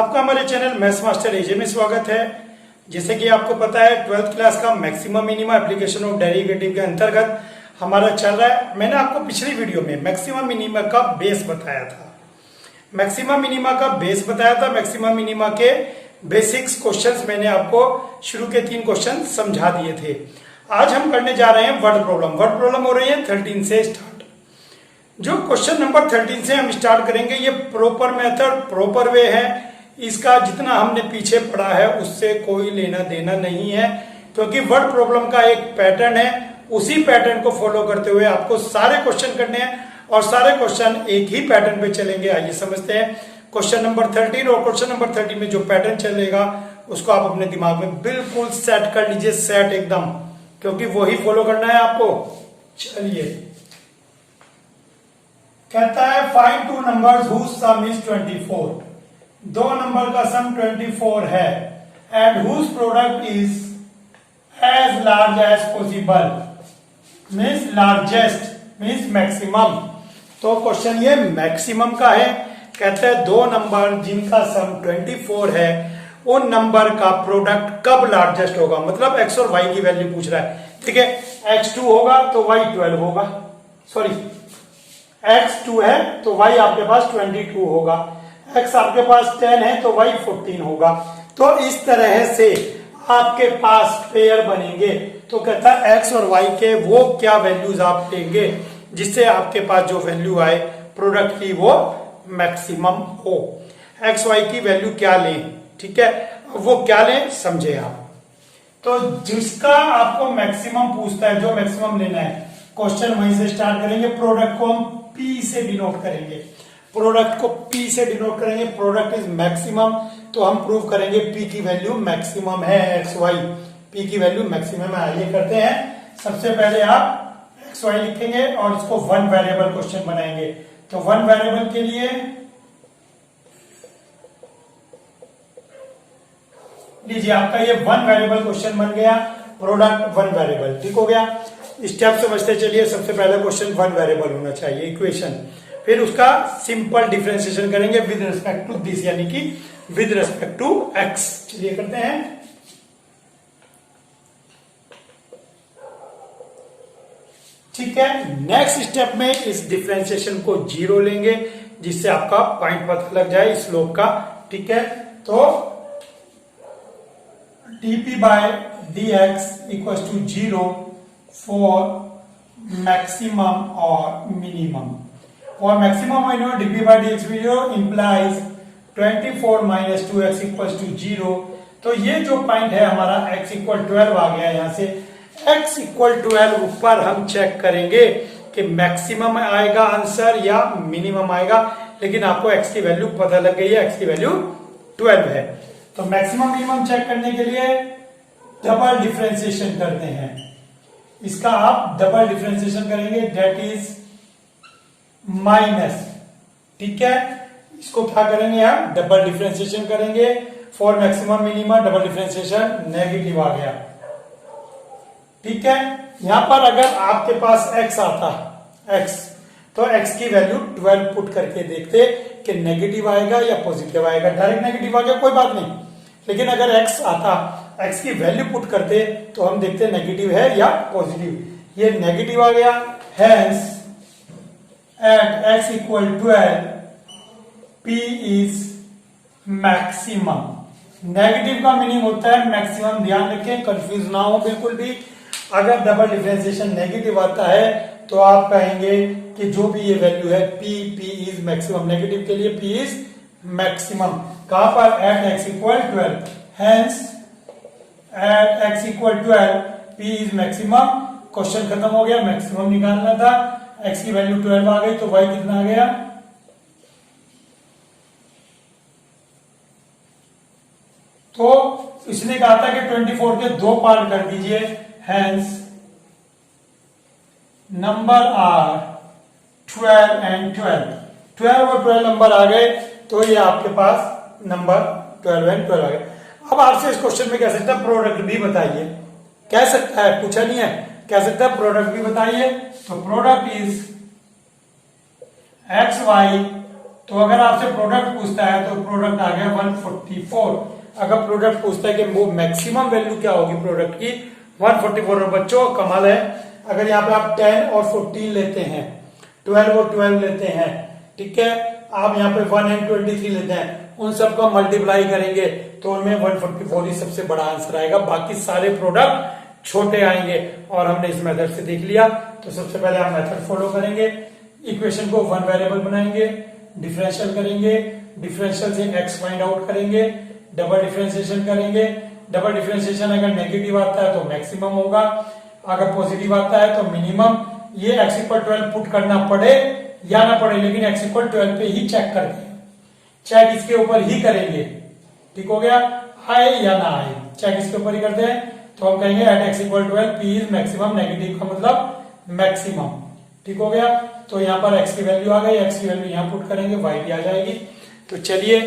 आपका हमारे channel maths master एजे में स्वागत है। जैसे कि आपको पता है 12th क्लास का maximum minimum application of derivative के अंतर्गत हमारा चल रहा है। मैंने आपको पिछली वीडियो में मैक्सिमम मिनिमा का बेस बताया था। मैक्सिमम मिनिमा का बेस बताया था। मैक्सिमम मिनिमा के बेसिक्स क्वेश्चंस मैंने आपको शुरू के 3 क्वेश्चन समझा दिए थे। आज हम करने जा रहे हैं वर्ड प्रॉब्लम। वर्ड प्रॉब्लम हो रही है 13 से स्टार्ट। जो क्वेश्चन नंबर 13 से हम स्टार्ट करेंगे, ये प्रॉपर मेथड प्रॉपर वे है। इसका जितना हमने पीछे पढ़ा है उससे कोई लेना देना नहीं है, क्योंकि वर्ड प्रॉब्लम का एक पैटर्न है। उसी पैटर्न को फॉलो करते हुए आपको सारे क्वेश्चन करने हैं और सारे क्वेश्चन एक ही पैटर्न पे चलेंगे। आइए समझते हैं क्वेश्चन नंबर 13। और क्वेश्चन नंबर 13 में जो पैटर्न चलेगा उसको आप अपने दिमाग में बिल्कुल सेट कर लीजिए, सेट एकदम, क्योंकि वही फॉलो करना है आपको। चलिए, कहता है find two numbers whose sum is 24। दो नंबर का सम 24 है and whose product is as large as possible, means largest means maximum. तो क्वेश्चन ये मैक्सिमम का है। कहते हैं दो नंबर जिनका सम 24 है, उन नंबर का प्रोडक्ट कब लार्जेस्ट होगा, मतलब एक्स और वाई की वैल्यू पूछ रहा है। ठीक है, x2 होगा तो y 12 होगा, सॉरी x2 है तो y आपके पास 22 होगा, x आपके पास 10 है तो y 14 होगा। तो इस तरह से आपके पास पेयर बनेंगे। तो कहता है x और y के वो क्या वैल्यूज आप लेंगे जिससे आपके पास जो वैल्यू आए प्रोडक्ट की वो मैक्सिमम हो। x y की वैल्यू क्या लें, ठीक है, वो क्या लें समझे आप। तो जिसका आपको मैक्सिमम पूछता है, जो मैक्सिमम लेना है, क्वेश्चन वहीं से स्टार्ट करेंगे। प्रोडक्ट को हम P से डिनोट करेंगे। प्रोडक्ट को P से डिनोट करेंगे। प्रोडक्ट इज मैक्सिमम, तो हम प्रूव करेंगे P की वैल्यू मैक्सिमम है। एक्स वाई P की वैल्यू मैक्सिमम है। आइए करते हैं। सबसे पहले आप एक्स वाई लिखेंगे और इसको 1 वेरिएबल क्वेश्चन बनाएंगे। तो 1 वेरिएबल के लिए लीजिए, आपका ये 1 वेरिएबल क्वेश्चन बन गया। प्रोडक्ट 1 वेरिएबल, ठीक हो गया। स्टेप समझते चलिए। सबसे पहले क्वेश्चन 1 वेरिएबल होना चाहिए इक्वेशन, फिर उसका सिंपल डिफरेंशिएशन करेंगे विद रिस्पेक्ट टू दिस, यानी कि विद रिस्पेक्ट टू एक्स। चलिए करते हैं। ठीक है, नेक्स्ट स्टेप में इस डिफरेंशिएशन को 0 लेंगे, जिससे आपका पॉइंट पता लग जाए स्लोप का। ठीक है, तो dp by dx equal to 0 for maximum और minimum. For maximum I know dp by dx 0 implies 24 minus 2x equal to 0। तो ये जो पॉइंट है हमारा x इक्वल 12 आ गया। यहां से x इक्वल 12 ऊपर हम चेक करेंगे कि मैक्सिमम आएगा आंसर या मिनिमम आएगा, लेकिन आपको x की वैल्यू पता लग गई है, x की वैल्यू 12 है। तो मैक्सिमम मिनिमम चेक करने के लिए डबल डिफरेंशिएशन करते हैं। इसका आप डबल डिफरेंशिएशन करेंगे, डेट इज माइनस। ठीक है, इसको क्या करेंगे हम, डबल डिफरेंशिएशन करेंगे। For maximum minimum double differentiation negative आ गया। ठीक है, यहां पर अगर आपके पास x आता x, तो x की वैल्यू 12 पुट करके देखते कि नेगेटिव आएगा या पॉजिटिव आएगा। डायरेक्ट नेगेटिव आ गया कोई बात नहीं, लेकिन अगर x आता, x की वैल्यू पुट करते तो हम देखते नेगेटिव है या पॉजिटिव। ये नेगेटिव आ गया। Hence at x equal 12 p is maximum. Negative का मीनिंग होता है मैक्सिमम, ध्यान रखें, कंफ्यूज ना हो बिल्कुल भी। अगर डबल डिफरेंशिएशन नेगेटिव आता है तो आप कहेंगे कि जो भी ये वैल्यू है p इज मैक्सिमम। नेगेटिव के लिए p इज मैक्सिमम। कहां पर, at x equal 12। Hence at x equal 12 p is maximum. Question खत्म हो गया। मैक्सिमम निकालना था, x की वैल्यू 12 आ गई, तो y कितना आ गया, तो इसने कहा था कि 24 के 2 पार्ट कर दीजिए। Hence number are 12 and 12। 12 और 12 नंबर आ गए, तो ये आपके पास नंबर 12 एंड 12 आ गए। अब आपसे इस क्वेश्चन में कह सकता है प्रोडक्ट भी बताइए, कह सकता है, पूछा नहीं है, कह सकता है प्रोडक्ट भी बताइए। तो प्रोडक्ट इज एक्स वाई तो अगर आपसे प्रोडक्ट पूछता है तो प्रोडक्ट आ गया 144। अगर प्रोडक्ट पूछता है कि वो मैक्सिमम वैल्यू क्या होगी प्रोडक्ट की, 144। और बच्चों कमाल है, अगर यहाँ पे आप 10 और 14 लेते हैं, 12 और 12 लेते हैं, ठीक है, आप यहाँ पे 1 and 23 लेते हैं, उन सबका मल्टीप्लाई करेंगे तो उनमें 144 ही सबसे बड़ा आंसर आएगा, बाकी सारे प्रोडक्ट छोटे आएंगे। और हमने इस मेथड से देख लिया। तो सबसे पहले आप मेथड फॉलो करेंगे, इक्वेशन को 1 वेरिएबल बनाएंगे, डिफरेंशियल करेंगे, डिफरेंशियल से x फाइंड आउट करेंगे, डबल डिफरेंशिएशन करेंगे। डबल डिफरेंशिएशन अगर नेगेटिव आता है तो मैक्सिमम होगा, अगर पॉजिटिव आता है तो मिनिमम। ये x इक्वल 12 पुट करना पड़े या ना पड़े, लेकिन x इक्वल 12 पे ही चेक करते हैं, चेक इसके ऊपर ही करेंगे। ठीक हो गया, आए या ना आए, चेक इसके ऊपर ही करते हैं। तो हम कहेंगे at x equal 12 p is maximum, negative का मतलब मैक्सिमम। ठीक हो गया, तो यहाँ पर x की वैल्यू आ गई, x की वैल्यू यहाँ पुट करेंगे, y भी आ जाएगी। तो चलिए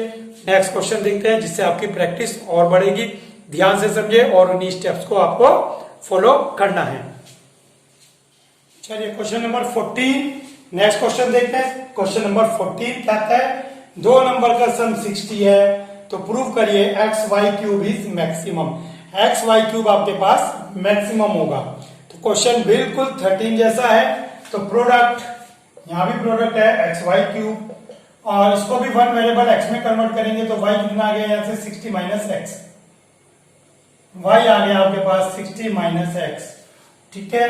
नेक्स्ट क्वेश्चन देखते हैं, जिससे आपकी प्रैक्टिस और बढ़ेगी। ध्यान से समझे और उन्हीं स्टेप्स को आपको फॉलो करना है। चलिए क्वेश्चन नंबर 14, नेक्स्ट क्वेश्चन देखते हैं। क्वेश्चन नंबर 14 कहता है दो नंबर का सम 60 है, तो प्रूव करिए x y cube is maximum. X y cube आपके पास मैक्सिमम होगा। तो क्वेश्चन बिल्कुल 13 जैसा है। तो प्रोडक्ट, यहां भी प्रोडक्ट है एक्स वाई क्यूब, और इसको भी 1 वेरिएबल एक्स में कन्वर्ट करेंगे तो वाई कितना आ गया यहां से 60 माइनस एक्स, वाई आ गया आपके पास 60 माइनस एक्स। ठीक है,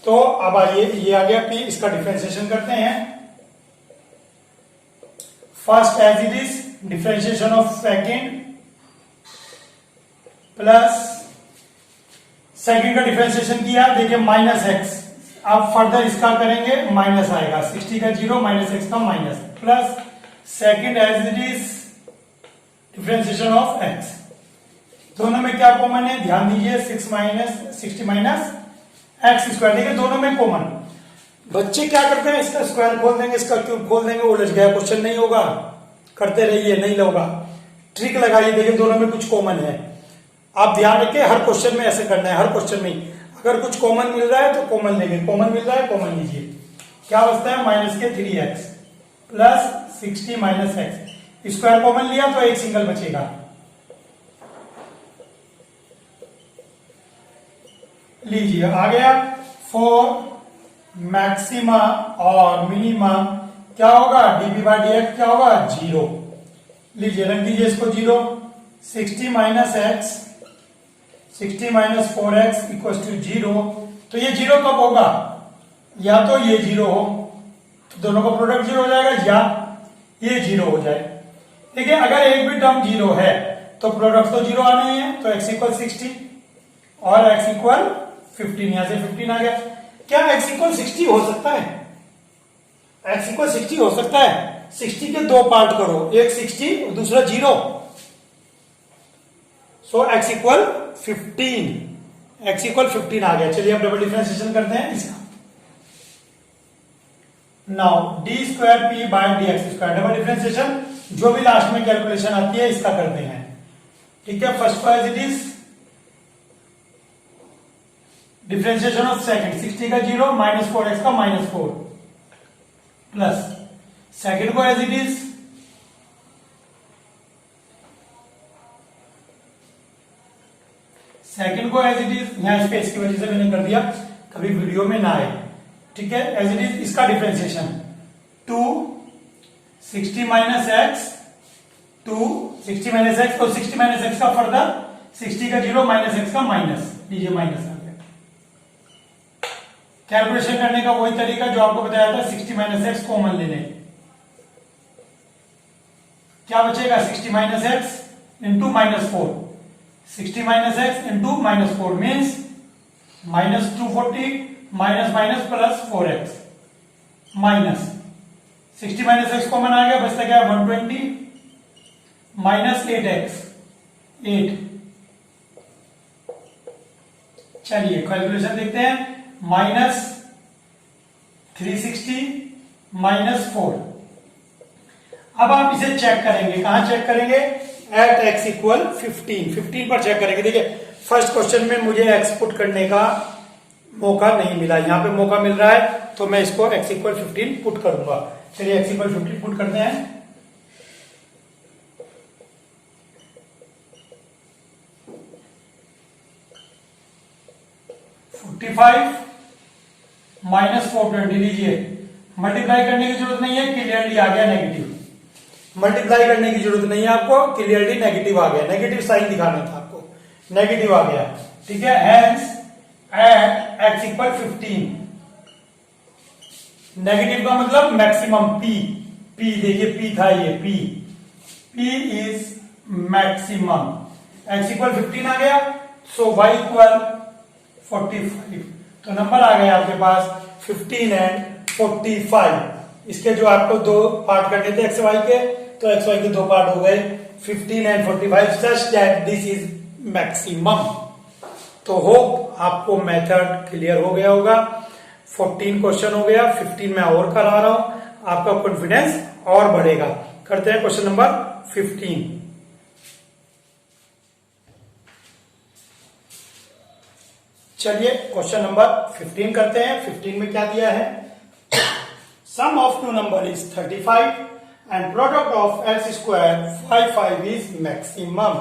तो अब आइए ये आ गया पी, इसका डिफरेंशिएशन करते हैं। First as it is, differentiation of second plus second का डिफरेंशिएशन किया, देखिए माइनस एक्स। अब फर्दर इसका करेंगे, माइनस आएगा, 60 का 0 माइनस एक्स का minus, plus second as it is differentiation of x. दोनों में क्या कॉमन है, ध्यान दीजिए, 60 माइनस एक्स स्क्वायर, देखिए दोनों में कॉमन। बच्चे क्या करते हैं, इसका स्क्वायर खोल देंगे, इसका क्यूब खोल देंगे, उलझ गया, क्वेश्चन नहीं होगा। करते रहिए, नहीं होगा, ट्रिक लगाइए, देखिए दोनों में कुछ कॉमन है। आप ध्यान रखिए, हर क्वेश्चन में ऐसे करना है, हर क्वेश्चन में अगर कुछ कॉमन मिल रहा है तो कॉमन लेंगे, कॉमन मिल रहा है कॉमन लीजिए। क्या बचता है, माइनस के 3x plus 60 minus x, square common लिया तो एक सिंगल बचेगा, लीजिए आ गया। फॉर मैक्सिमा और मिनिमा क्या होगा, डीबी बाई डी एक्स क्या होगा, 0। लीजिए रख दीजिए इसको 0। 60 minus x, 60 minus 4x equal to 0। तो ये 0 कब होगा, या तो ये 0 हो तो दोनों का प्रोडक्ट 0 हो जाएगा, या ये 0 हो जाए। देखिए अगर एक भी टर्म 0 है तो प्रोडक्ट तो 0 आना ही है, तो x इक्वल 60 और x इक्वल 15, यहां से 15 आ गया। क्या x इक्वल 60 हो सकता है, x इक्वल 60 हो सकता है? 60 के दो पार्ट करो, एक 60 और दूसरा 0, so x equal 15, x equal 15 आ गया। चलिए अब डबल डिफरेंशिएशन करते हैं इसका। Now d square p by d x square, double differentiation जो भी लास्ट में कैलकुलेशन आती है इसका करते हैं। ठीक है, first as it is differentiation of second, 60 का 0 माइनस 4x का माइनस 4 प्लस सेकंड को एज इट इज यहां स्पेस की वजह से मैंने कर दिया, कभी वीडियो में ना आए। ठीक है, एज इट इज इसका differentiation 2 60 minus x, 2 60 minus x, तो 60 माइनस एक्स का फर्दर 60 का 0 माइनस एक्स का माइनस, लीजिए माइनस। कैलकुलेशन करने का वही तरीका जो आपको बताया था, 60 माइनस एक्स कॉमन लेने। क्या बचेगा, 60 minus x into minus 4, 60 minus x into minus 4 means minus 240 minus minus plus 4x minus 60 minus x common आ गया, बचता क्या 120 माइनस 8x 8। चलिए कैलकुलेशन देखते हैं, माइनस 360 माइनस 4। अब आप इसे चेक करेंगे, कहां चेक करेंगे, एट x इक्वल 15 पर चेक करेंगे। देखिए फर्स्ट क्वेश्चन में मुझे x पुट करने का मौका नहीं मिला, यहां पे मौका मिल रहा है, तो मैं इसको x इक्वल 15 पुट करूंगा। चलिए x इक्वल 15 पुट करते हैं। 45 माइनस 420 लीजिए, मल्टीप्लाई करने की जरूरत नहीं है, क्लियरली आ गया नेगेटिव। मल्टीप्लाई करने की जरूरत नहीं है आपको, क्लियरली नेगेटिव आ गया, नेगेटिव साइन दिखाना था आपको, नेगेटिव आ गया, ठीक है। Hence at x equal 15, negative का मतलब मैक्सिमम p, देखिए p था ये p is maximum, x equal 15 आ गया, सो y इक्वल 45, तो नंबर आ गया आपके पास 15 एंड 45। इसके जो आपको दो पार्ट करने थे एक्स वाई के, तो एक्स वाई के दो पार्ट हो गए 15 and 45 such that this is maximum. तो होप आपको मेथड क्लियर हो गया होगा। 14 क्वेश्चन हो गया, 15 में और करा रहा हूं, आपका कॉन्फिडेंस और बढ़ेगा। करते हैं क्वेश्चन नंबर 15। चलिए क्वेश्चन नंबर 15 करते हैं। 15 में क्या दिया है, sum of two number is 35 and product of x square 55 is maximum.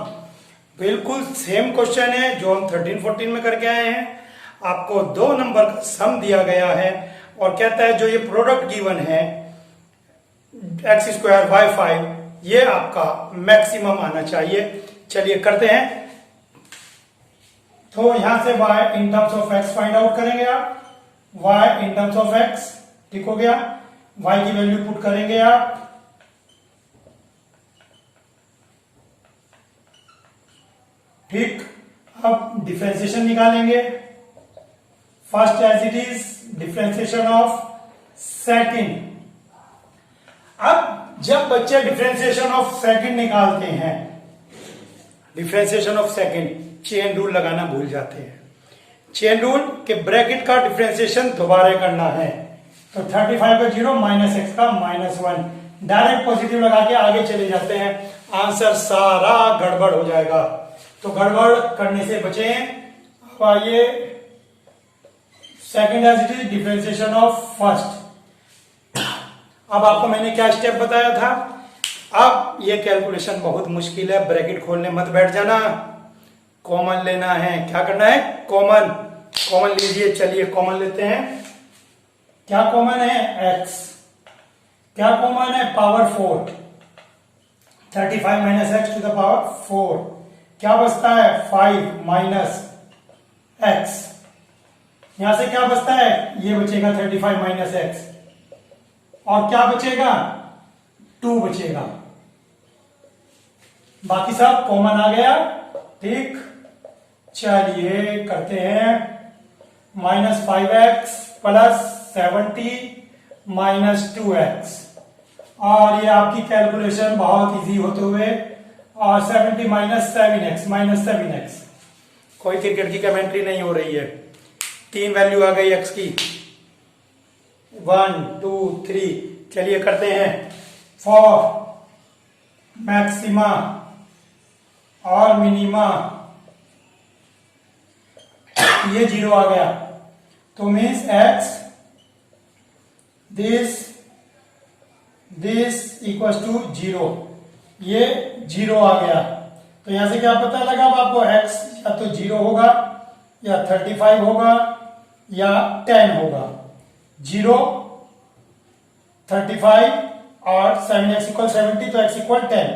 बिल्कुल सेम क्वेश्चन है जो हम 13-14 में करके आए हैं। आपको दो नंबर का सम दिया गया है और कहता है जो ये प्रोडक्ट गिवन है एक्स स्क्वायर बाय 5, ये आपका मैक्सिमम आना चाहिए। चलिए करते हैं। तो यहां से y in terms of x find out करेंगे आप, y in terms of x, ठीक हो गया। y की वैल्यू पुट करेंगे आप, ठीक। अब डिफरेंशिएशन निकालेंगे, first as it is differentiation of second. अब जब बच्चे डिफरेंशिएशन ऑफ सेकंड निकालते हैं, differentiation of second, chain rule लगाना भूल जाते हैं। चेन रूल के ब्रैकेट का डिफरेंशिएशन दोबारा करना है, तो 35 का 0 माइनस एक्स का -1, डायरेक्ट पॉजिटिव लगा के आगे चले जाते हैं, आंसर सारा गड़बड़ हो जाएगा। तो गड़बड़ करने से बचें। अब आइए second as it is differentiation of first. अब आपको मैंने क्या स्टेप बताया था। अब ये कैलकुलेशन बहुत मुश्किल है, ब्रैकेट खोलने मत बैठ जाना, कॉमन लेना है। क्या करना है, कॉमन लीजिए। चलिए कॉमन लेते हैं। क्या कॉमन है, x। क्या कॉमन है, power 4, 35 minus x to the power 4। क्या बचता है, 5 माइनस एक्स। यहां से क्या बचता है, ये बचेगा 35 माइनस एक्स, और क्या बचेगा, 2 बचेगा। बाकी सब कॉमन आ गया, ठीक। चलिए करते हैं। -5x प्लस 70 माइनस 2x, और ये आपकी कैलकुलेशन बहुत इजी होते हुए, और 70 माइनस 7x, कोई क्रिकेट की कमेंट्री नहीं हो रही है। 3 वैल्यू आ गई x की, 1 2 3। चलिए करते हैं। फॉर मैक्सिमा और मिनिमा, ये 0 आ गया, तो means x this equals to 0, ये 0 आ गया। तो यहां से क्या पता लगा अब आपको, x या तो 0 होगा, या 35 होगा, या 10 होगा। 0 35 और 7x इक्वल 70, तो x इक्वल 10,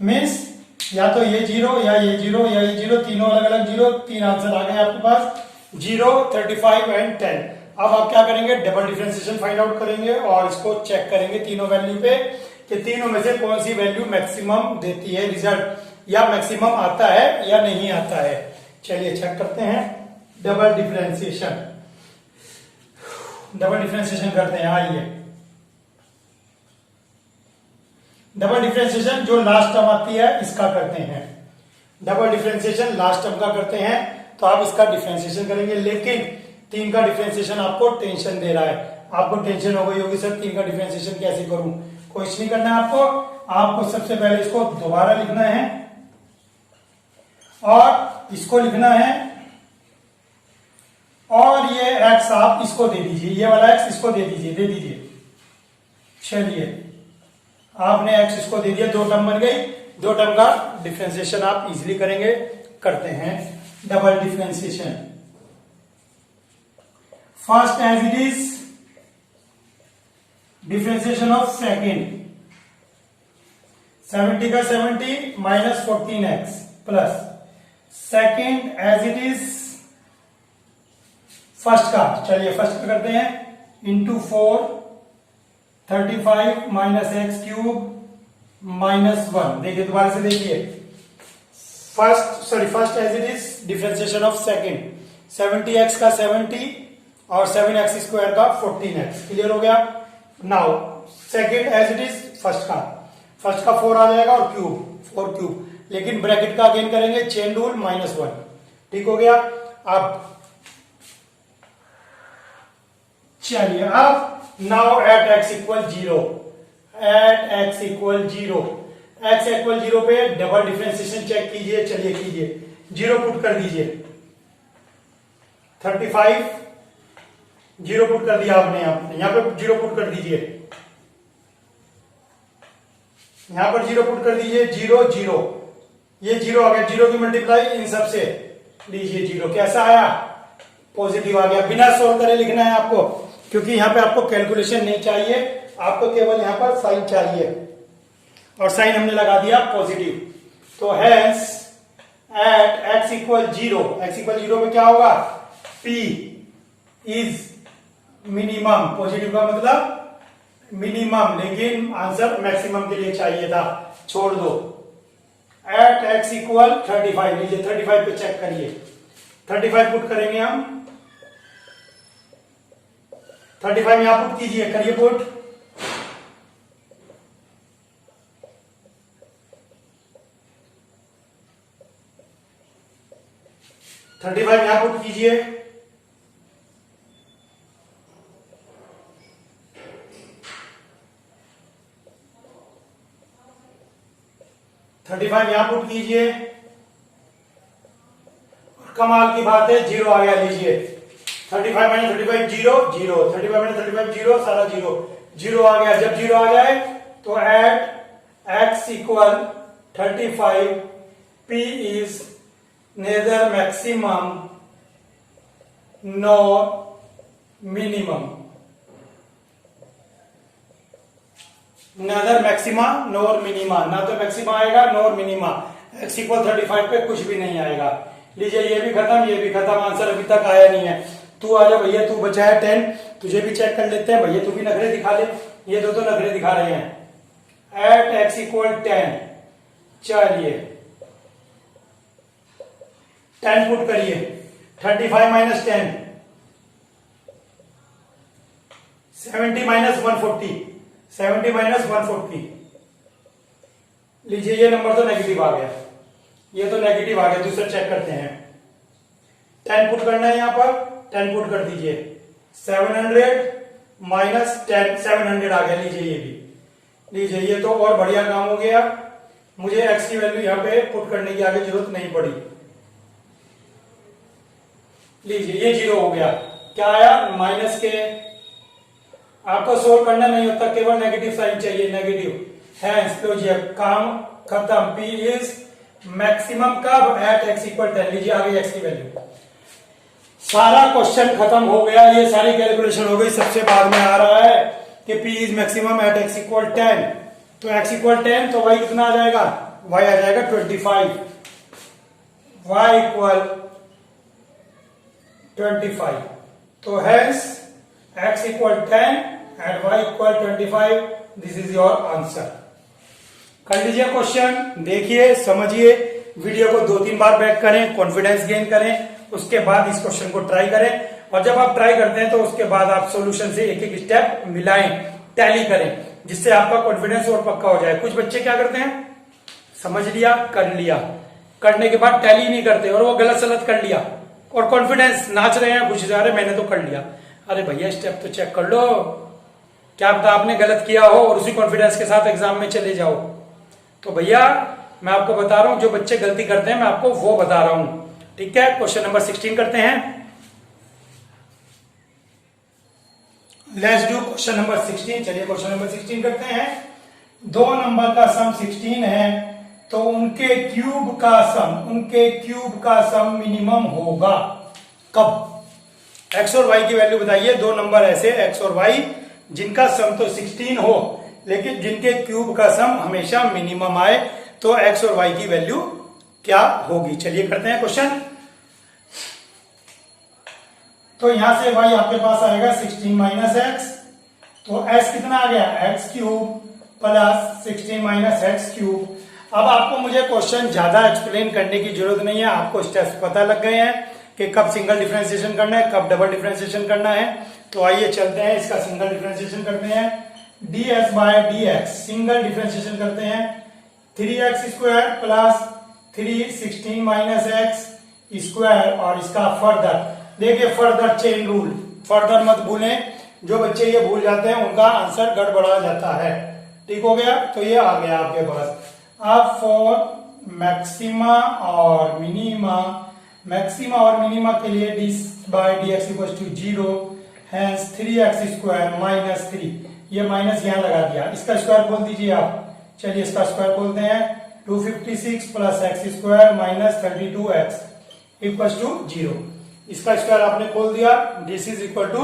मीन्स या तो ये 0 या ये 0 या ये 0, तीनों अलग अलग 0। 3 आंसर आ गए आपके पास, 0 35 एंड 10। अब आप क्या करेंगे, डबल डिफरेंशिएशन फाइंड आउट करेंगे और इसको चेक करेंगे तीनों वैल्यू पे कि तीनों में से कौन सी वैल्यू मैक्सिमम देती है रिजल्ट, या मैक्सिमम आता है या नहीं आता है। चलिए चेक करते हैं। डबल डिफरेंशिएशन करते हैं। आइए, डबल डिफरेंशिएशन जो लास्ट टर्म आती है इसका करते हैं। डबल डिफरेंशिएशन लास्ट टर्म का करते हैं, तो आप इसका डिफरेंशिएशन करेंगे। लेकिन 3 का डिफरेंशिएशन आपको टेंशन दे रहा है, आपको टेंशन हो गई होगी सर 3 का डिफरेंशिएशन कैसे करूं। कुछ नहीं करना है आपको सबसे पहले इसको दोबारा लिखना है और इसको लिखना है, और ये x आप इसको दे दीजिए, ये वाला x इसको दे दीजिए। चलिए आपने x इसको दे दिया, 2 टर्म बन गई। 2 टर्म का डिफरेंशिएशन आप इजीली करेंगे। करते हैं double differentiation. First as it is differentiation of second, 70 का 70 minus 14x plus second as it is first का, चलिए फर्स्ट का करते हैं, into 4 35 minus x cube minus 1। देखिए दोबारा से देखिए, first as it is differentiation of second, 70x का 70 और 7x स्क्वायर का 14x, क्लियर हो गया। Now second as it is first का 4 आ जाएगा और फोर क्यूब, लेकिन ब्रैकेट का अगेन करेंगे चेन रूल -1, ठीक हो गया। अब चलिए अब now at x equal 0, at x equal 0, x equal 0 पे डबल डिफरेंशिएशन चेक कीजिए, चलिए कीजिए, 0 पुट कर दीजिए, 35 0 पुट कर दिया आपने, यहां पे 0 पुट कर दीजिए, यहां पर 0 पुट कर दीजिए, 0 0, ये 0 आ गया, 0 की मल्टीप्लाई इन सब से लीजिए 0, कैसा आया, पॉजिटिव आ गया। बिना सोल्व करे लिखना है आपको, क्योंकि यहां पे आपको कैलकुलेशन नहीं चाहिए, आपको केवल यहां पर साइन चाहिए, और साइन हमने लगा दिया पॉजिटिव। तो hence at x equal 0, x equal 0 में क्या होगा, p इज मिनिमम, पॉजिटिव का मतलब मिनिमम, लेकिन आंसर मैक्सिमम के लिए चाहिए था, छोड़ दो। एट x इक्वल 35 लीजिए, 35 पे चेक करिए, 35 पुट करेंगे हम, 35 यहां पुट कीजिए, करिए पुट, यहां पुट कीजिए, 35 यहां पुट कीजिए, कमाल की बात है 0 आ गया, लीजिए 35 माइनस 35 0 0, 35 माइनस 35 0, सारा 0 आ गया। जब 0 आ जाए तो at x equal 35 p is neither maximum nor minimum, neither maxima nor minima, ना तो मैक्सिमा आएगा नोर मिनिमा, x इक्वल 35 पे कुछ भी नहीं आएगा। लीजिए ये भी खत्म, ये भी खत्म, आंसर अभी तक आया नहीं है। तू आजा भैया, तू बचा है 10, तुझे भी चेक कर लेते हैं भैया, तू भी नखरे दिखा ले, ये दो नखरे दिखा रहे हैं। एट x इक्वल 10, चलिए 10 पुट करिए, 35 माइनस 10, 70 माइनस 140, 70 माइनस 140, लीजिए ये नंबर तो नेगेटिव आ गया, ये तो नेगेटिव आ गया, दूसरा चेक करते हैं। 10 पुट करना है यहां पर, 10 पुट कर दीजिए, 700 माइनस 10, 700 आ गया, लीजिए ये भी, लीजिए ये तो और बढ़िया काम हो गया, मुझे x की वैल्यू यहां पे पुट करने की आगे जरूरत नहीं पड़ी। लीजिए ये 0 हो गया, क्या आया, माइनस के, आपको सोल्व करना नहीं होता, केवल नेगेटिव साइन चाहिए, नेगेटिव। हेंस लीजिए काम खत्म, p इज मैक्सिमम कब, एट x इक्वल 10, लीजिए आ गई x की वैल्यू। सारा क्वेश्चन खत्म हो गया, ये सारी कैलकुलेशन हो गई। सबसे बाद में आ रहा है कि p is maximum at x equal 10, तो x इक्वल 10 तो y कितना आ जाएगा, y आ जाएगा 25, y इक्वल 25, तो hence x equal 10 and y equal 25, this is your answer. कर लीजिए क्वेश्चन, देखिए समझिए, वीडियो को 2-3 बार बैक करें, कॉन्फिडेंस गेन करें, उसके बाद इस क्वेश्चन को ट्राई करें, और जब आप ट्राई करते हैं तो उसके बाद आप सॉल्यूशन से एक एक स्टेप मिलाएं, टैली करें, जिससे आपका कॉन्फिडेंस और पक्का हो जाए। कुछ बच्चे क्या करते हैं, समझ लिया, कर लिया, करने के बाद टैली नहीं करते और वो गलत सलत कर लिया और कॉन्फिडेंस नाच रहे हैं, खुश जा रहे, मैंने तो कर लिया। अरे भैया स्टेप तो चेक कर लो, क्या पता आपने गलत किया हो और उसी कॉन्फिडेंस के साथ एग्जाम में चले जाओ। तो भैया मैं आपको बता रहा हूं, जो बच्चे गलती करते हैं मैं आपको वो बता रहा हूं, ठीक है। क्वेश्चन नंबर 16 करते हैं, लेट्स डू क्वेश्चन नंबर 16। चलिए क्वेश्चन नंबर 16 करते हैं। 2 नंबर का सम 16 है, तो उनके क्यूब का सम मिनिमम होगा कब, एक्स और वाई की वैल्यू बताइए। दो नंबर ऐसे एक्स और वाई जिनका सम तो 16 हो लेकिन जिनके क्यूब का सम हमेशा मिनिमम आए, तो एक्स और वाई की वैल्यू क्या होगी। चलिए करते हैं क्वेश्चन। तो यहां से वाई आपके पास आएगा 16 माइनस एक्स, तो एक्स कितना आ गया x cube plus 16 minus x cube. अब आपको मुझे क्वेश्चन ज्यादा एक्सप्लेन करने की जरूरत नहीं है, आपको स्टेप्स पता लग गए हैं कि कब सिंगल डिफरेंशिएशन करना है, कब डबल डिफरेंशिएशन करना है। तो आइए चलते हैं, इसका सिंगल डिफरेंशिएशन करते हैं। ds by dx single differentiation करते हैं। 3x square plus 3 16 minus x square, और इसका फर्दर देखिए, फर्दर चेन रूल, फर्दर मत भूलें, जो बच्चे ये भूल जाते हैं उनका आंसर गड़बड़ा जाता है। ठीक हो गया, तो ये आ गया आपके पास। अब फॉर मैक्सिमा और मिनिमा, मैक्सिमा और मिनिमा के लिए d by d x equal to 0, hence 3x square minus 3, ये माइनस यहां लगा दिया, इसका स्क्वायर बोल दीजिए आप। चलिए इसका स्क्वायर बोलते हैं 256 plus x square minus 32x equal to 0। इसका स्क्वायर आपने खोल दिया, दिस इज इक्वल टू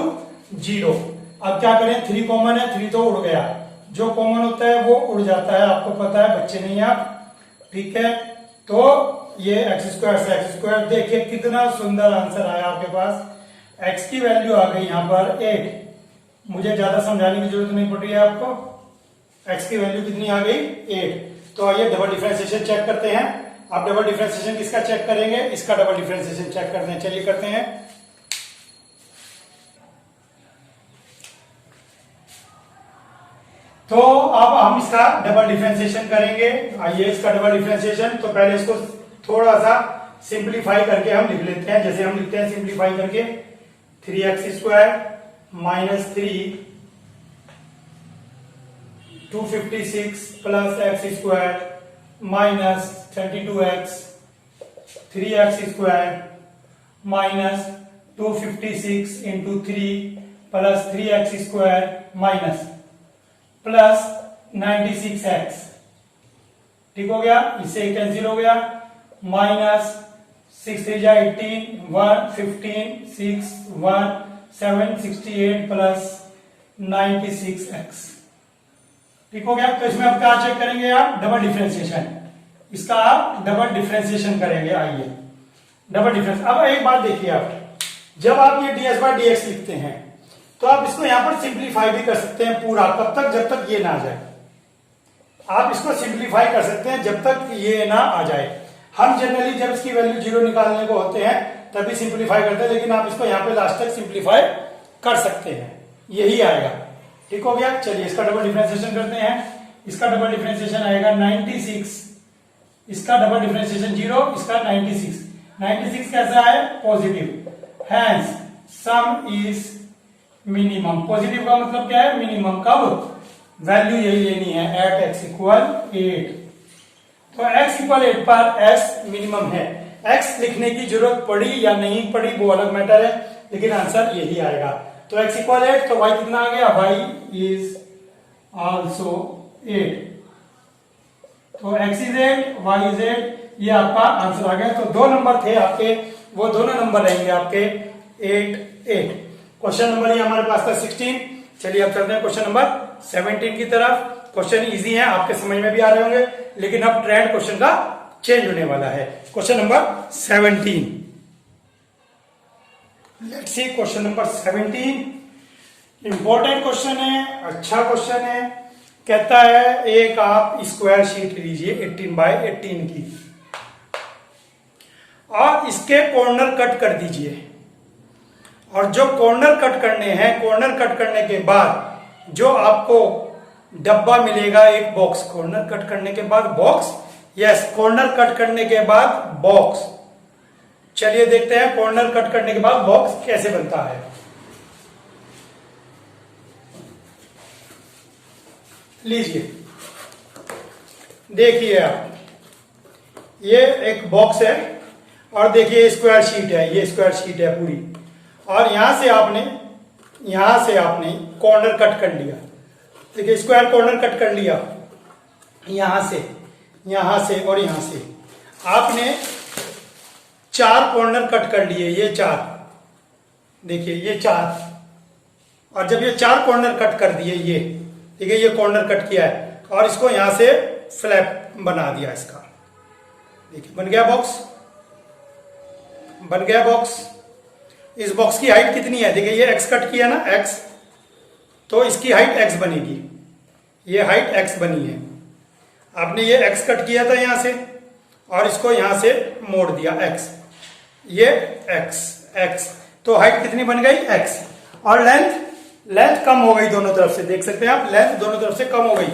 0। अब क्या करें, 3 कॉमन है, 3 तो उड़ गया, जो कॉमन होता है वो उड़ जाता है, आपको पता है, बच्चे नहीं आप, ठीक है। तो ये एक्स स्क्वायर से एक्स स्क्वायर, देखिए कितना सुंदर आंसर आया आपके पास। एक्स की वैल्यू आ गई यहां पर 8, मुझे ज्यादा समझाने की जरूरत नहीं पड़ रही है आपको। एक्स की वैल्यू कितनी आ गई 8। तो आइए डबल डिफरेंशिएशन चेक करते हैं। आप डबल डिफरेंशिएशन किसका चेक करेंगे, इसका डबल डिफरेंशिएशन चेक करते हैं। चलिए करते हैं। तो अब हम इसका डबल डिफरेंशिएशन करेंगे। आइए इसका डबल डिफरेंशिएशन, तो पहले इसको थोड़ा सा सिंप्लीफाई करके हम लिख लेते हैं। जैसे हम लिखते हैं सिंप्लीफाई करके, 3x square minus 3 256 plus x square minus 32x, 3x square minus 256 into 3 plus 3x square minus plus 96x, ठीक हो गया, इससे कैंसिल हो गया, माइनस 6 3 जा 18 1 15 6 1 7 68 प्लस 96x, ठीक हो गया। तो इसमें अब क्या चेक करेंगे आप, डबल डिफरेंशिएशन, इसका आप डबल डिफरेंशिएशन करेंगे। आइए डबल डिफरेंस। अब एक बात देखिए आप, जब आप ये ds बाय dx लिखते हैं तो आप इसको यहां पर सिंप्लीफाई भी कर सकते हैं पूरा, कब तक, जब तक ये ना आ जाए। आप इसको सिंप्लीफाई कर सकते हैं जब तक ये ना आ जाए। हम जनरली जब इसकी वैल्यू 0 निकालने को होते हैं तभी सिंप्लीफाई करते हैं, लेकिन आप इसको यहां पे लास्ट तक सिंप्लीफाई कर सकते हैं, यही आएगा। ठीक हो गया। चलिए इसका डबल डिफरेंशिएशन करते हैं। इसका डबल डिफरेंशिएशन आएगा 96, इसका डबल डिफरेंशिएशन 0, इसका 96। 96 कैसा है, positive, hence sum is minimum. Positive का मतलब क्या है, मिनिमम। कब, वैल्यू यही लेनी है, एट एक्स इक्वल 8। तो x इक्वल 8 पर s मिनिमम है। x लिखने की जरूरत पड़ी या नहीं पड़ी वो अलग मैटर है, लेकिन आंसर यही आएगा। तो x इक्वल 8, तो y कितना आ गया, y इज ऑल्सो 8। तो x इज 8, y इज 8, ये आपका आंसर आ गया। तो 2 नंबर थे आपके, वो दोनों नंबर रहेंगे आपके 8 8। क्वेश्चन नंबर ये हमारे पास था 16। चलिए अब चलते हैं क्वेश्चन नंबर 17 की तरफ। क्वेश्चन इजी है, आपके समझ में भी आ रहे होंगे, लेकिन अब ट्रेंड क्वेश्चन का चेंज होने वाला है। Question number 17, let's see question number 17। Important question है, अच्छा क्वेश्चन है। कहता है एक आप स्क्वायर शीट लीजिए 18 बाय 18 की, और इसके कॉर्नर कट कर दीजिए, और जो कॉर्नर कट करने हैं, कॉर्नर कट करने के बाद जो आपको डब्बा मिलेगा, एक बॉक्स, कॉर्नर कट करने के बाद बॉक्स, यस, कॉर्नर कट करने के बाद बॉक्स। चलिए देखते हैं कॉर्नर कट करने के बाद बॉक्स कैसे बनता है। लीजिए, देखिए आप, ये एक बॉक्स है, और देखिए स्क्वायर शीट है, ये स्क्वायर शीट है पूरी, और यहां से आपने कॉर्नर कट कर लिया। देखिए स्क्वायर कॉर्नर कट कर लिया, यहां से और यहां से आपने 4 कॉर्नर कट कर लिए, ये 4, देखिए ये 4, और जब ये 4 कॉर्नर कट कर दिए, ये ठीक है, ये कॉर्नर कट किया है और इसको यहां से फ्लैप बना दिया इसका, देखिए बन गया बॉक्स, बन गया बॉक्स। इस बॉक्स की हाइट कितनी है, देखिए ये x कट किया ना, x, तो इसकी हाइट x बनेगी, ये हाइट x बनी है। आपने ये x कट किया था यहां से और इसको यहां से मोड़ दिया x, ये x, तो हाइट कितनी बन गई x, और लेंथ कम हो गई दोनों तरफ से, देख सकते हैं आप, लेंथ दोनों तरफ से कम हो गई।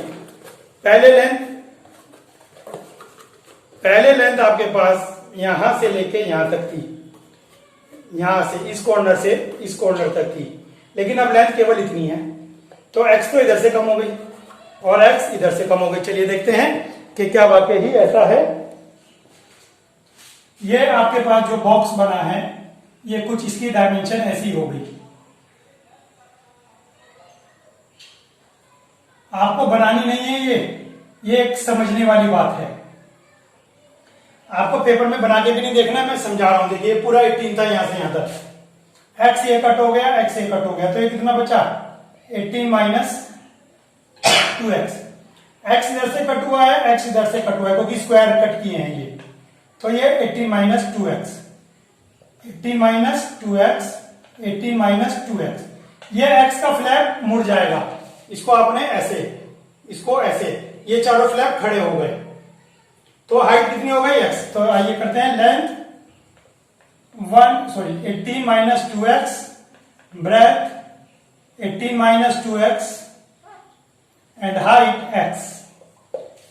पहले लेंथ आपके पास यहां से लेके यहां तक थी, यहां से इस कॉर्नर से इस कॉर्नर तक थी, लेकिन अब लेंथ केवल इतनी है, तो x तो इधर से कम हो गई और x इधर से कम हो गई। चलिए देखते हैं कि क्या वाकई ही ऐसा है। ये आपके पास जो बॉक्स बना है, ये कुछ इसकी डायमेंशन ऐसी हो गई। आपको बनानी नहीं है ये एक समझने वाली बात है, आपको पेपर में बना के भी नहीं देखना, मैं समझा रहा हूं। देखिए पूरा 18 था यहां से यहां तक, x ये कट हो गया, x ये कट हो गया, तो ये कितना बचा, 18 माइनस 2x। x इधर से कट हुआ है, x इधर से कट हुआ है, क्योंकि स्क्वायर कट किए हैं ये, तो ये 18 minus 2x, 18 minus 2x, 18 minus 2x। ये x का फ्लैप मुड़ जाएगा, इसको आपने ऐसे, इसको ऐसे, ये चारों फ्लैप खड़े हो गए, तो हाइट कितनी हो गई x। तो आइए करते हैं length 18 minus 2x, breadth 18 minus 2x and height x।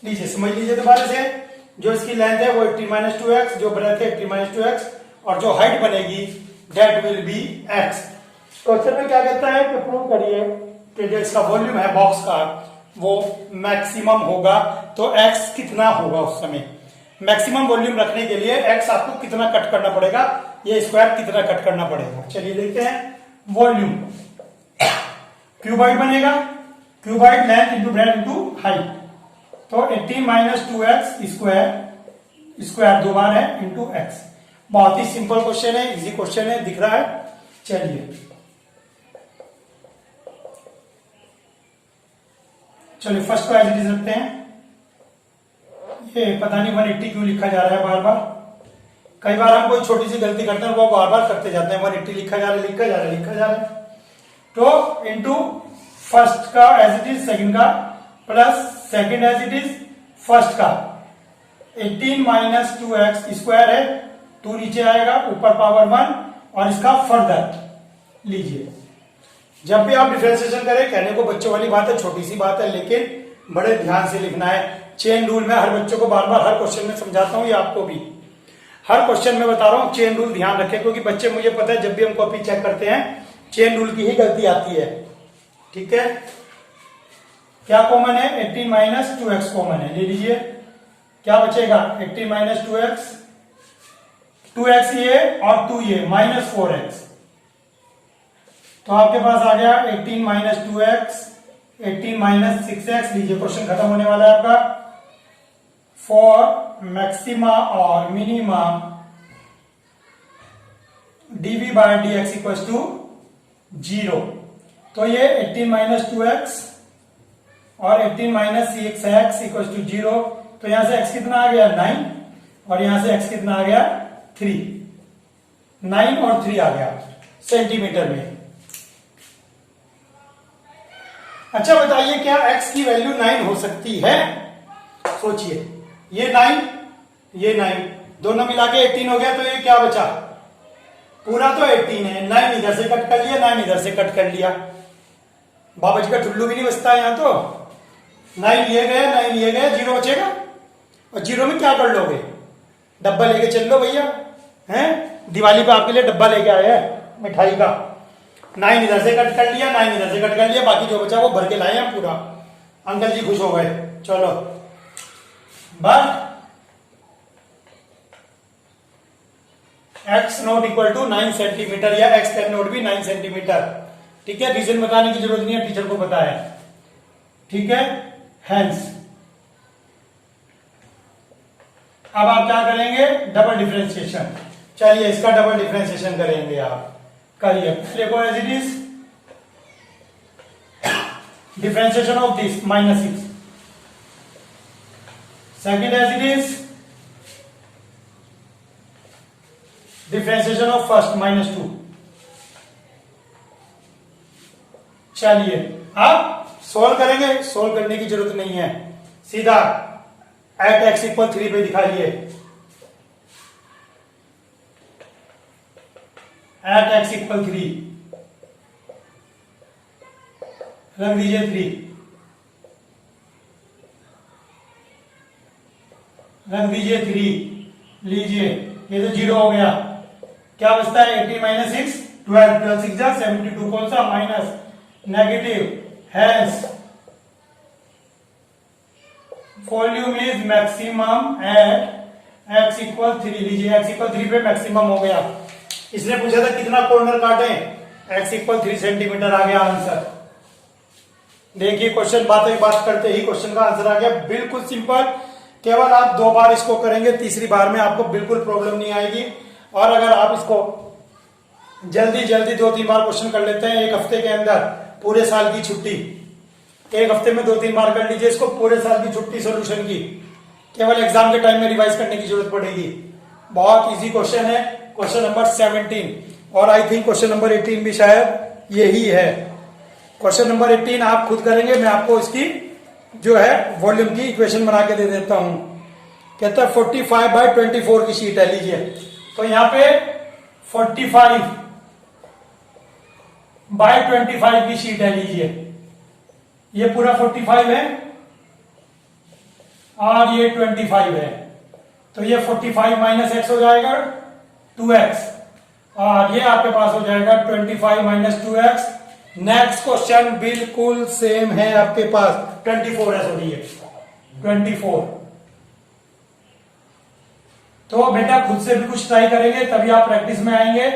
लीजिए समझ लीजिए दोबारा से, जो इसकी लेंथ है वो 18 माइनस 2x, जो ब्रेथ है 18 माइनस 2x, और जो हाइट बनेगी that will be x। Question में क्या कहता है कि प्रूव करिए कि जो इसका वॉल्यूम है बॉक्स का वो मैक्सिमम होगा, तो x कितना होगा उस समय। मैक्सिमम वॉल्यूम रखने के लिए x आपको कितना कट करना पड़ेगा, ये स्क्वायर कितना कट करना पड़ेगा। चलिए देखते हैं। वॉल्यूम क्यूबाइड बनेगा, cuboid length into breadth into height, तो 18 माइनस 2x स्क्वायर 2 बार है इंटू x। बहुत ही सिंपल क्वेश्चन है, इजी क्वेश्चन है, दिख रहा है। चलिए फर्स्ट को एज इट इज रखते हैं। ये पता नहीं 180 क्यों लिखा जा रहा है बार बार, कई बार हम कोई छोटी सी गलती करते हैं वो बार बार करते जाते हैं। 180 लिखा जा रहा है, तो इंटू फर्स्ट का एज इट इज, सेकंड का plus second as it is first का। 18 माइनस 2x स्क्वायर है, 2 नीचे आएगा, ऊपर पावर 1, और इसका फर्दर लीजिए। जब भी आप डिफरेंशिएशन करें, कहने को बच्चों वाली बात है, छोटी सी बात है, लेकिन बड़े ध्यान से लिखना है। चेन रूल में हर बच्चों को बार बार हर क्वेश्चन में समझाता हूं, ये आपको भी हर क्वेश्चन में बता रहा हूं, चेन रूल ध्यान रखें, क्योंकि बच्चे, मुझे पता है जब भी हम कॉपी चेक करते हैं चेन रूल की ही गलती आती है। ठीक है, क्या कॉमन है, 18 माइनस 2x कॉमन है, ले लीजिए। क्या बचेगा, 18 माइनस 2x, 2x ये और 2 ये, माइनस 4x, तो आपके पास आ गया 18 माइनस 2x, 18 माइनस 6x। लीजिए क्वेश्चन खत्म होने वाला है आपका। फॉर मैक्सिमा और minima dv by dx equal to 0, तो ये 18 माइनस 2x और 18 माइनस 6x इक्वल टू 0, तो यहां से x कितना आ गया 9, और यहां से x कितना आ गया 3, 9 और 3 आ गया सेंटीमीटर में। अच्छा बताइए, क्या x की वैल्यू 9 हो सकती है? सोचिए, ये 9 दोनों मिला के 18 हो गया, तो ये क्या बचा, पूरा तो 18 है, 9 इधर से कट कर लिया, 9 इधर से कट कर लिया, बाबा जी का ठुल्लू भी नहीं बचता है यहां, तो 9 लिए गए, 0 बचेगा, और 0 में क्या कर लोगे, डब्बा लेके चल लो भैया, हैं, दिवाली पे आपके लिए डब्बा लेके आए हैं मिठाई का। 9 इधर से कट कर लिया, 9 इधर से कट कर लिया, बाकी जो बचा वो भर के लाए हैं पूरा। अंकल जी खुश हो गए। चलो, but x not equal to 9 centimetre, या x कैन नोट भी 9 सेंटीमीटर। ठीक है, रीजन बताने की जरूरत नहीं है, टीचर को पता है। ठीक है, हेंस अब आप क्या करेंगे, डबल डिफरेंशिएशन। चलिए इसका डबल डिफरेंशिएशन करेंगे आप। करिए। पहले को as it is, differentiation of this -6, second as it is, differentiation of first -2। चलिए आप सोल्व करेंगे, सोल्व करने की जरूरत नहीं है, सीधा एट x = 3 पे दिखाइए। एट x = 3 रख दीजिए 3, रख दीजिए 3, लीजिए ये तो 0 हो गया, क्या बचता है 18 - 6 12, 12 6 जा 72, कौन सा minus negative, hence volume is maximum at x = 3, लीजिए x = 3 पे मैक्सिमम हो गया। इसने पूछा था कितना कॉर्नर काटे, x = 3 सेंटीमीटर आ गया आंसर। देखिए क्वेश्चन बातों की बात करते ही क्वेश्चन का आंसर आ गया, बिल्कुल सिंपल। केवल आप 2 बार इसको करेंगे, तीसरी बार में आपको बिल्कुल प्रॉब्लम नहीं आएगी। और अगर आप इसको जल्दी जल्दी 2-3 बार क्वेश्चन कर लेते हैं एक हफ्ते के अंदर, पूरे साल की छुट्टी, एक हफ्ते में 2-3 बार कर लीजिए इसको, पूरे साल की छुट्टी सॉल्यूशन की, केवल एग्जाम के टाइम में रिवाइज करने की जरूरत पड़ेगी। बहुत इजी क्वेश्चन है, क्वेश्चन नंबर 17, और आई थिंक क्वेश्चन नंबर 18 भी शायद यही है। क्वेश्चन नंबर 18 आप खुद करेंगे, मैं आपको इसकी जो है वॉल्यूम की इक्वेशन बना के दे देता हूं। कहता है 45/24 की शीट है, लीजिए। तो यहां पे 45/25 की शीट है, लीजिए। ये पूरा 45 है और ये 25 है, तो ये 45 - x हो जाएगा 2x, और ये आपके पास हो जाएगा 25 - 2x। नेक्स्ट क्वेश्चन बिल्कुल सेम है आपके पास, 24 है, सॉरी ये 24। तो बेटा खुद से भी कुछ ट्राई करेंगे तभी आप प्रैक्टिस में आएंगे।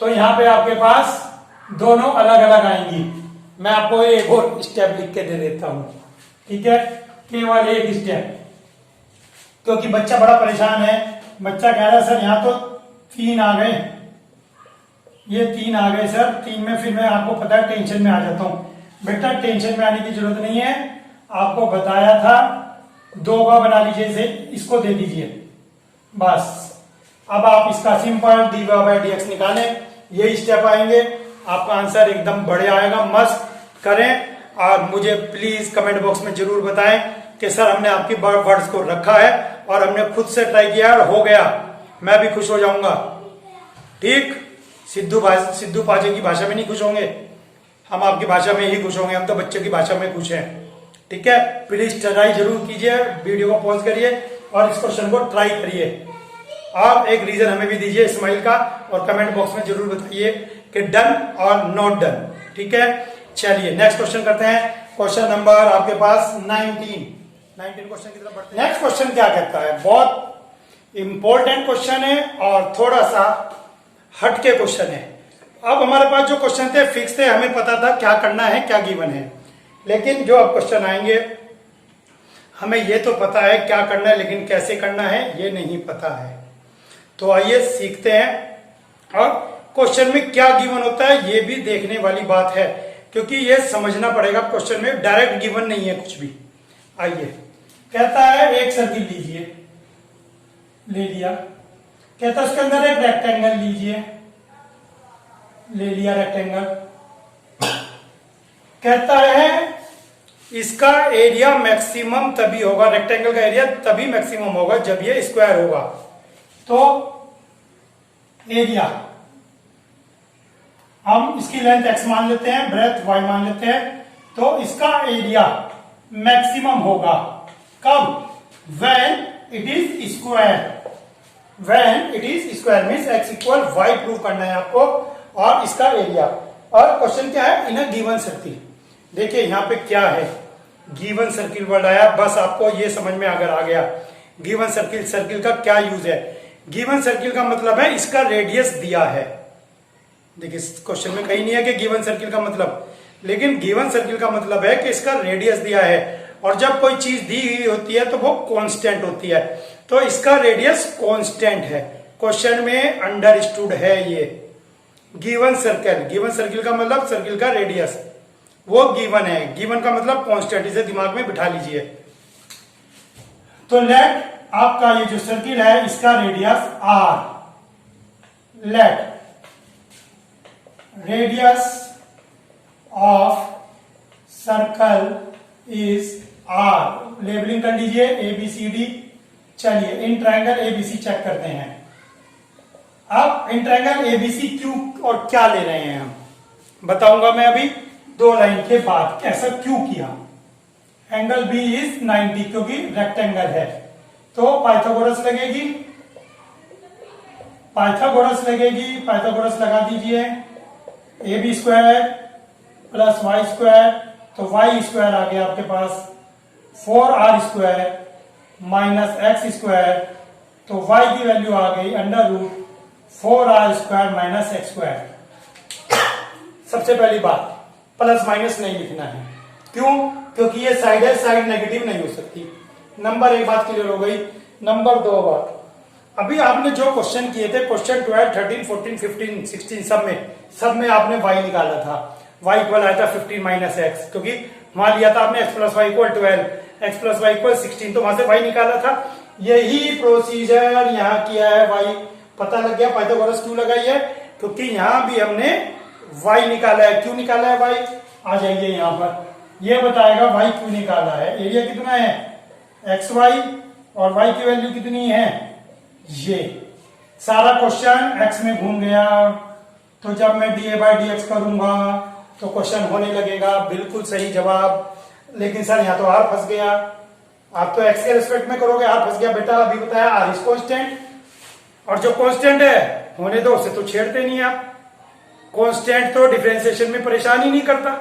तो यहां पे आपके पास दोनों अलग अलग आएंगी। मैं आपको एक और स्टेप लिख के दे देता हूं, ठीक है, केवल एक स्टेप, क्योंकि बच्चा बड़ा परेशान है। बच्चा कह रहा है सर यहां तो 3 आ गए, ये 3 आ गए सर, 3 में फिर मैं आपको पता है टेंशन में आ जाता हूं। बेटा टेंशन में आने की जरूरत नहीं है, आपको बताया था 2 का बना लीजिए, इसे इसको दे दीजिए बस। अब आप इसका सिंपल dy/dx निकालें, यही स्टेप आएंगे, आपका आंसर एकदम बढ़िया आएगा। मस्त करें और मुझे प्लीज कमेंट बॉक्स में जरूर बताएं कि सर हमने आपकी वर्ड्स को रखा है और हमने खुद से ट्राई किया और हो गया, मैं भी खुश हो जाऊंगा। ठीक, सिद्धू पाजे की भाषा में नहीं खुश होंगे, हम आपकी भाषा में ही खुश होंगे, हम तो बच्चों की भाषा में खुश हैं। ठीक है, प्लीज ट्राई जरूर कीजिए, वीडियो को पॉज करिए और इस क्वेश्चन को ट्राई करिए। और एक रीजन हमें भी दीजिए स्माइल का, और कमेंट बॉक्स में जरूर बताइए कि डन और नॉट डन। ठीक है, चलिए नेक्स्ट क्वेश्चन करते हैं। क्वेश्चन नंबर आपके पास 19 क्वेश्चन की तरफ बढ़ते हैं। नेक्स्ट क्वेश्चन क्या कहता है, बहुत इंपॉर्टेंट क्वेश्चन है और थोड़ा सा हटके क्वेश्चन है। अब हमारे पास जो क्वेश्चन थे फिक्स थे, हमें पता था क्या करना है क्या गिवन है, लेकिन जो अब क्वेश्चन आएंगे हमें ये तो पता है क्या करना है, लेकिन कैसे करना है ये नहीं पता है। तो आइए सीखते हैं, और क्वेश्चन में क्या गिवन होता है ये भी देखने वाली बात है, क्योंकि ये समझना पड़ेगा। क्वेश्चन में डायरेक्ट गिवन नहीं है कुछ भी। आइए, कहता है एक सर्किल लीजिए, ले लिया। कहता है उसके अंदर एक रेक्टेंगल लीजिए, ले लिया रेक्टेंगल। कहता है इसका एरिया मैक्सिमम तभी होगा, रेक्टेंगल का एरिया तभी मैक्सिमम होगा जब ये स्क्वायर होगा। तो एरिया हम इसकी लेंथ x मान लेते हैं, ब्रेथ y मान लेते हैं, तो इसका एरिया मैक्सिमम होगा कब, when it is square. When it is square means x = y prove करना है आपको, और इसका एरिया। और क्वेश्चन क्या है, इन अ गिवन सर्किल। देखिए यहां पे क्या है, गिवन सर्किल वर्ड आया, बस आपको ये समझ में अगर आ गया गिवन सर्किल, सर्किल का क्या यूज है। गिवन सर्किल का मतलब है इसका रेडियस दिया है। देखिए क्वेश्चन में कहीं नहीं है कि गिवन सर्किल का मतलब, लेकिन गिवन सर्किल का मतलब है कि इसका रेडियस दिया है, और जब कोई चीज दी हुई होती है तो वो कांस्टेंट होती है, तो इसका रेडियस कांस्टेंट है। क्वेश्चन में अंडरस्टूड है गिवन सर्किल का मतलब सर्किल का रेडियस, वो गिवन है। गिवन का मतलब कांस्टेंट, इसे दिमाग में बिठा लीजिए। तो लेट आपका ये जो सर्किल है इसका radius r, let radius of circle is r, labelling कर लीजिए ABCD। चलिए इन ट्रायंगल ABC चेक करते हैं। अब इन ट्रायंगल ABC क्यों और क्या ले रहे हैं हम बताऊंगा मैं अभी 2 लाइन के बाद कैसा क्यों किया। एंगल B इज 90 क्योंकि रेक्टेंगल है, तो पाइथागोरस लगेगी, पाइथागोरस लगा दीजिए। AB square plus y square, तो वाई स्क्वायर आ गया आपके पास 4r square minus x square, तो y की वैल्यू आ गई under root 4r square minus x square. सबसे पहली बात प्लस माइनस नहीं लिखना है, क्यों? क्योंकि ये साइड है, साइड नेगेटिव नहीं हो सकती। नंबर 1 बात क्लियर हो गई। नंबर 2 बात, अभी आपने जो क्वेश्चन किए थे, क्वेश्चन 12, 13, 14, 15, 16 सब में आपने y निकाला था। y इक्वल आया था 15 माइनस एक्स, क्योंकि वहां लिया था आपने x plus y equal 12, x plus y equal 16, तो वहां से y निकाला था। यही प्रोसीजर यहाँ किया है। y पता लग गया पाइथागोरस क्यों लगाई है, क्योंकि यहां भी हमने y निकाला है। क्यों निकाला है y? आ जाइए यहां पर, यह बताएगा y क्यों निकाला है। एरिया कितना है xy और y की वैल्यू कितनी है, ये सारा क्वेश्चन x में घूम गया। तो जब मैं dA/dx करूंगा तो क्वेश्चन होने लगेगा बिल्कुल सही जवाब। लेकिन सर यहाँ तो r फंस गया। आप तो x के रिस्पेक्ट में करोगे, r फंस गया बेटा। अभी बताया r इज कांस्टेंट, और जो कांस्टेंट है होने दो, उसे तो छेड़ते नहीं आप। कांस्टेंट तो डिफरेंशिएशन में परेशान ही नहीं करता,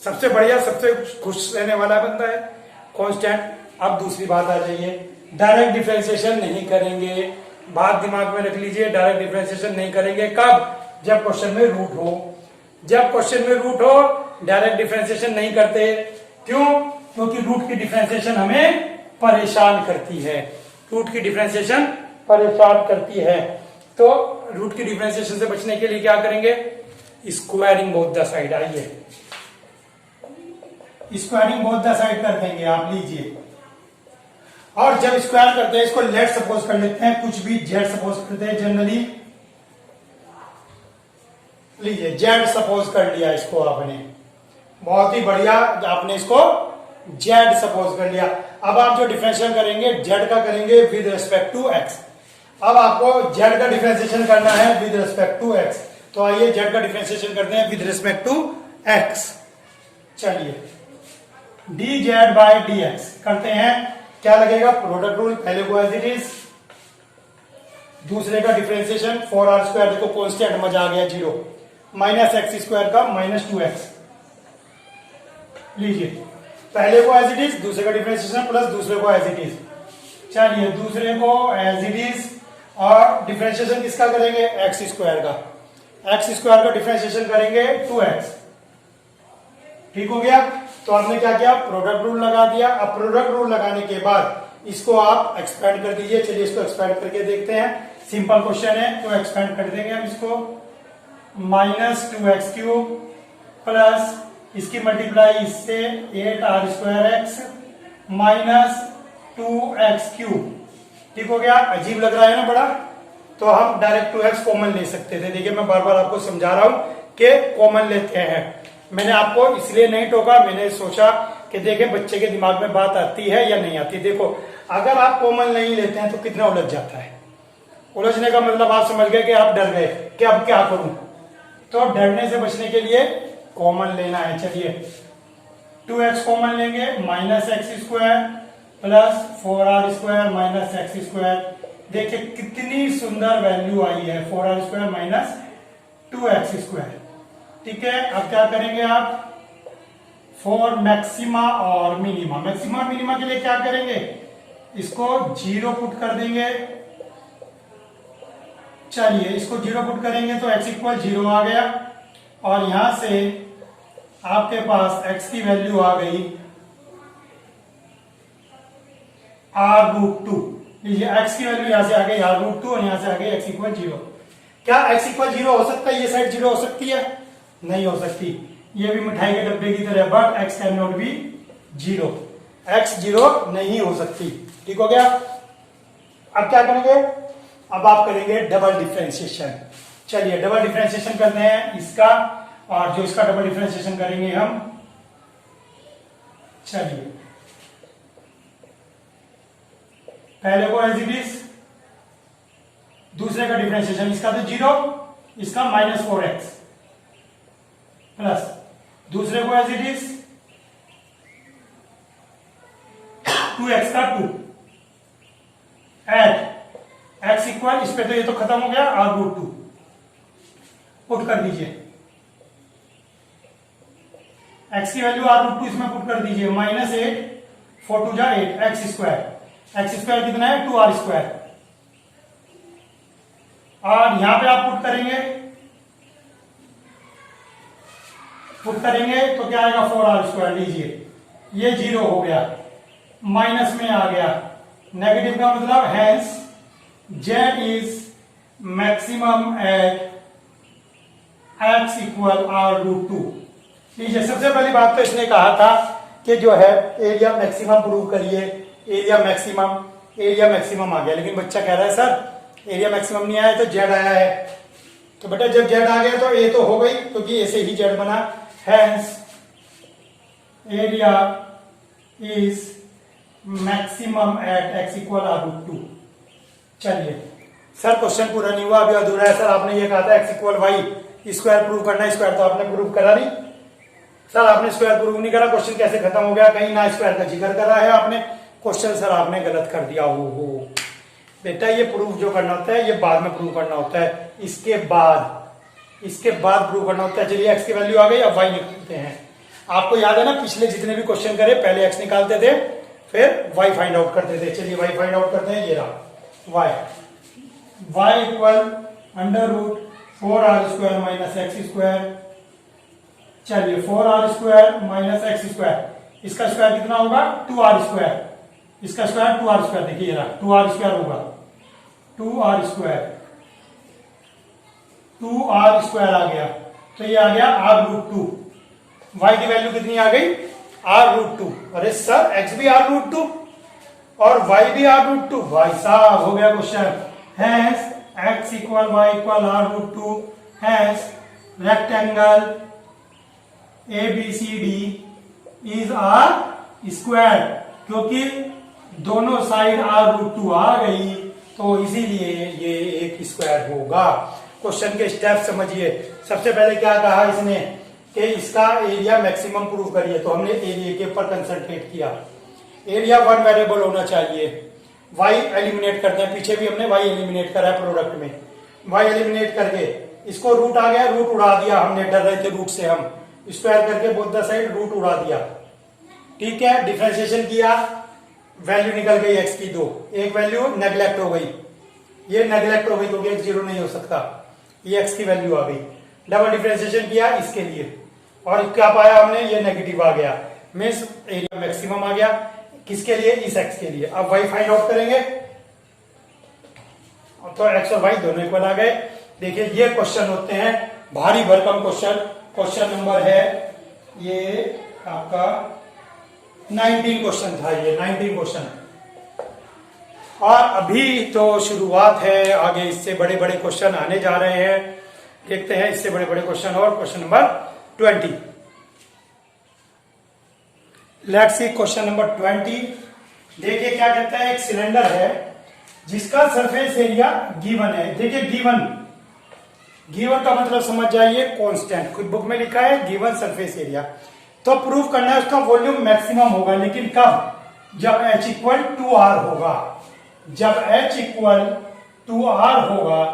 सबसे बढ़िया सबसे खुश रहने वाला बंदा है कांस्टेंट। अब दूसरी बात आ जाइए, डायरेक्ट डिफरेंशिएशन नहीं करेंगे, बात दिमाग में रख लीजिए। डायरेक्ट डिफरेंशिएशन नहीं करेंगे कब? जब क्वेश्चन में रूट हो। जब क्वेश्चन में रूट हो डायरेक्ट डिफरेंशिएशन नहीं करते। क्यों? क्योंकि रूट की डिफरेंशिएशन हमें परेशान करती है, रूट की डिफरेंशिएशन परेशान करती है। तो रूट की डिफरेंशिएशन से बचने के लिए क्या करेंगे? Squaring both the side. आइए स्क्वायरिंग बोथ द साइड कर देंगे आप, लीजिए। और जब स्क्वायर करते हैं इसको लेट सपोज कर लेते हैं, कुछ भी जेड सपोज करते हैं जनरली। लीजिए जेड सपोज कर लिया इसको आपने, बहुत ही बढ़िया, आपने इसको जेड सपोज कर लिया। अब आप जो डिफरेंशियल करेंगे जेड का करेंगे विद रिस्पेक्ट टू एक्स। अब आपको जेड का डिफरेंशिएशन करना है विद रिस्पेक्ट टू एक्स, तो आइए जेड का डिफरेंशिएशन करते हैं विद रिस्पेक्ट टू एक्स। चलिए D Z by d x करते हैं। क्या लगेगा? प्रोडक्ट रूल, पहले को एज इट इज, दूसरे का डिफरेंशिएशन 4r स्क्वायर, देखो कांस्टेंट मजा आ गया 0, माइनस एक्स स्क्वायर का माइनस 2x। लीजिए पहले को एज इट इज, दूसरे का डिफरेंशिएशन प्लस दूसरे को एज इट इज। चलिए दूसरे को एज इट इज, और डिफरेंशिएशन किसका करेंगे? एक्स स्क्वायर का। एक्स स्क्वायर का डिफरेंशिएशन करेंगे 2x। ठीक हो गया? तो आपने क्या किया? प्रोडक्ट रूल लगा दिया। अब प्रोडक्ट रूल लगाने के बाद इसको आप एक्सपेंड कर दीजिए। चलिए इसको एक्सपेंड करके देखते हैं, सिंपल क्वेश्चन है तो एक्सपेंड कर देंगे हम इसको। माइनस 2x क्यूब प्लस इसकी मल्टीप्लाई इससे 8r square x minus 2x cube. ठीक हो गया? अजीब लग रहा है ना बड़ा, तो हम डायरेक्ट 2x कॉमन ले सकते थे। देखिए मैं बार बार आपको समझा रहा हूं कि कॉमन लेते हैं। मैंने आपको इसलिए नहीं टोका, मैंने सोचा कि देखें बच्चे के दिमाग में बात आती है या नहीं आती। देखो अगर आप कॉमन नहीं लेते हैं तो कितना उलझ जाता है। उलझने का मतलब आप समझ गए कि आप डर गए कि अब क्या करूं, तो डरने से बचने के लिए कॉमन लेना है। चलिए 2x कॉमन लेंगे, minus x square plus 4r square minus x square. देखिए कितनी सुंदर वैल्यू आई है, 4r square minus 2x square. ठीक है, अब क्या करेंगे आप? फॉर मैक्सिमा और मिनिमा, मैक्सिमा और मिनिमा के लिए क्या करेंगे? इसको 0 पुट कर देंगे। चलिए इसको 0 पुट करेंगे तो x इक्वल 0 आ गया, और यहां से आपके पास x की वैल्यू आ गई r रूट 2। लीजिए x की वैल्यू यहां से आ गई r रूट 2 और यहां से आ गई x इक्वल 0। क्या x इक्वल 0 हो सकता है? ये साइड 0 हो सकती है? नहीं हो सकती, ये भी मिठाई के डब्बे की तरह, but x can not be 0, x 0 नहीं हो सकती। ठीक हो गया? अब क्या करेंगे? अब आप करेंगे डबल डिफरेंशिएशन। चलिए डबल डिफरेंशिएशन करते हैं इसका, और जो इसका डबल डिफरेंशिएशन करेंगे हम, चलिए पहले को एज इट इज, दूसरे का डिफरेंशिएशन, इसका तो 0, इसका -4x प्लस दूसरे को एज इट इज 2x का 2 एड x इक्वल, इस पे तो ये तो खत्म हो गया, r√2 पुट कर दीजिए, x की वैल्यू r√2 इसमें पुट कर दीजिए, -8 4 2 जा 8 x स्क्वायर कितना है? 2r², और यहां पे आप पुट करेंगे तो क्या आएगा? 4r²। लीजिए ये 0 हो गया, माइनस में आ गया, नेगेटिव का मतलब hence z is maximum at x equal r√2। लीजिए सबसे पहली बात तो इसने कहा था कि जो है एरिया मैक्सिमम प्रूव करिए, एरिया मैक्सिमम आ गया, लेकिन बच्चा कह रहा है सर एरिया मैक्सिमम नहीं आया तो जेड आया है। तो बेटा जब जेड आ गया तो ए तो हो गई, क्योंकि ऐसे ही जेड बना, hence area is maximum at x equal r√2। चलिए सर क्वेश्चन पूरा नहीं हुआ, अभी अधूरा है। सर आपने ये कहा था x equal y square prove करना है, स्क्वायर तो आपने प्रूव करा नहीं। सर आपने स्क्वायर प्रूव नहीं करा, क्वेश्चन कैसे खत्म हो गया? कहीं ना स्क्वायर का जिक्र करा है आपने, क्वेश्चन सर आपने गलत कर दिया। हो बेटा ये प्रूव जो करना होता है ये बाद में प्रूव करना होता है, इसके बाद प्रूव करना होता है। चलिए x की वैल्यू आ गई, अब y निकालते हैं। आपको याद है ना पिछले जितने भी क्वेश्चन करे पहले x निकालते थे फिर y फाइंड आउट करते थे। चलिए y फाइंड आउट करते हैं, ये रहा y equal √4r² minus x²। चलिए 4r² माइनस x², इसका स्क्वायर कितना होगा? 2r², इसका स्क्वायर 2r², देखिए रहा 2r² होगा, 2r² आ गया, तो ये आ गया r√2। y की वैल्यू कितनी आ गई? r√2। अरे सर x भी r√2 और y भी r√2, भाई साहब हो गया question. Hence x equal y equal r√2, hence rectangle ABCD is r², क्योंकि दोनों साइड r√2 आ गई तो इसीलिए ये एक स्क्वायर होगा। क्वेश्चन के स्टेप समझिए। सबसे पहले क्या कहा इसने कि इसका एरिया मैक्सिमम प्रूव करिए, तो हमने एरिया के ऊपर कंसंट्रेट किया। एरिया 1 वेरिएबल होना चाहिए, y एलिमिनेट करते हैं, पीछे भी हमने y एलिमिनेट करा है प्रोडक्ट में। y एलिमिनेट करके इसको रूट आ गया, रूट उड़ा दिया हमने, डर रहे थे रूट से, हम स्क्वायर करके बोथ द साइड रूट उड़ा दिया। ठीक है, डिफरेंशिएशन किया, वैल्यू निकल गई x की 2, एक वैल्यू नेग्लेक्ट हो गई, ये नेग्लेक्ट हो गई क्योंकि x 0 नहीं हो सकता, ये x की वैल्यू आ गई। डबल डिफरेंशिएशन किया इसके लिए और क्या पाया हमने? ये नेगेटिव आ गया, मींस एरिया मैक्सिमम आ गया। किसके लिए? इस x के लिए। अब y फाइंड आउट करेंगे तो x और y दोनों इक्वल आ गए। देखिए ये क्वेश्चन होते हैं भारी भरकम क्वेश्चन। क्वेश्चन नंबर है ये आपका 19 क्वेश्चन था, ये 19 क्वेश्चन, और अभी तो शुरुआत है, आगे इससे बड़े बड़े क्वेश्चन आने जा रहे हैं। देखते हैं इससे बड़े बड़े क्वेश्चन। और question number 20, let's see question number 20। देखिए क्या कहता है, एक सिलेंडर है जिसका सरफेस एरिया गिवन है। देखिए गिवन का मतलब समझ जाइए कांस्टेंट, खुद बुक में लिखा है गिवन सरफेस एरिया, तो प्रूव करना है उसका वॉल्यूम मैक्सिमम होगा, लेकिन कब? जब h इक्वल 2r होगा। जब h इक्वल 2r होगा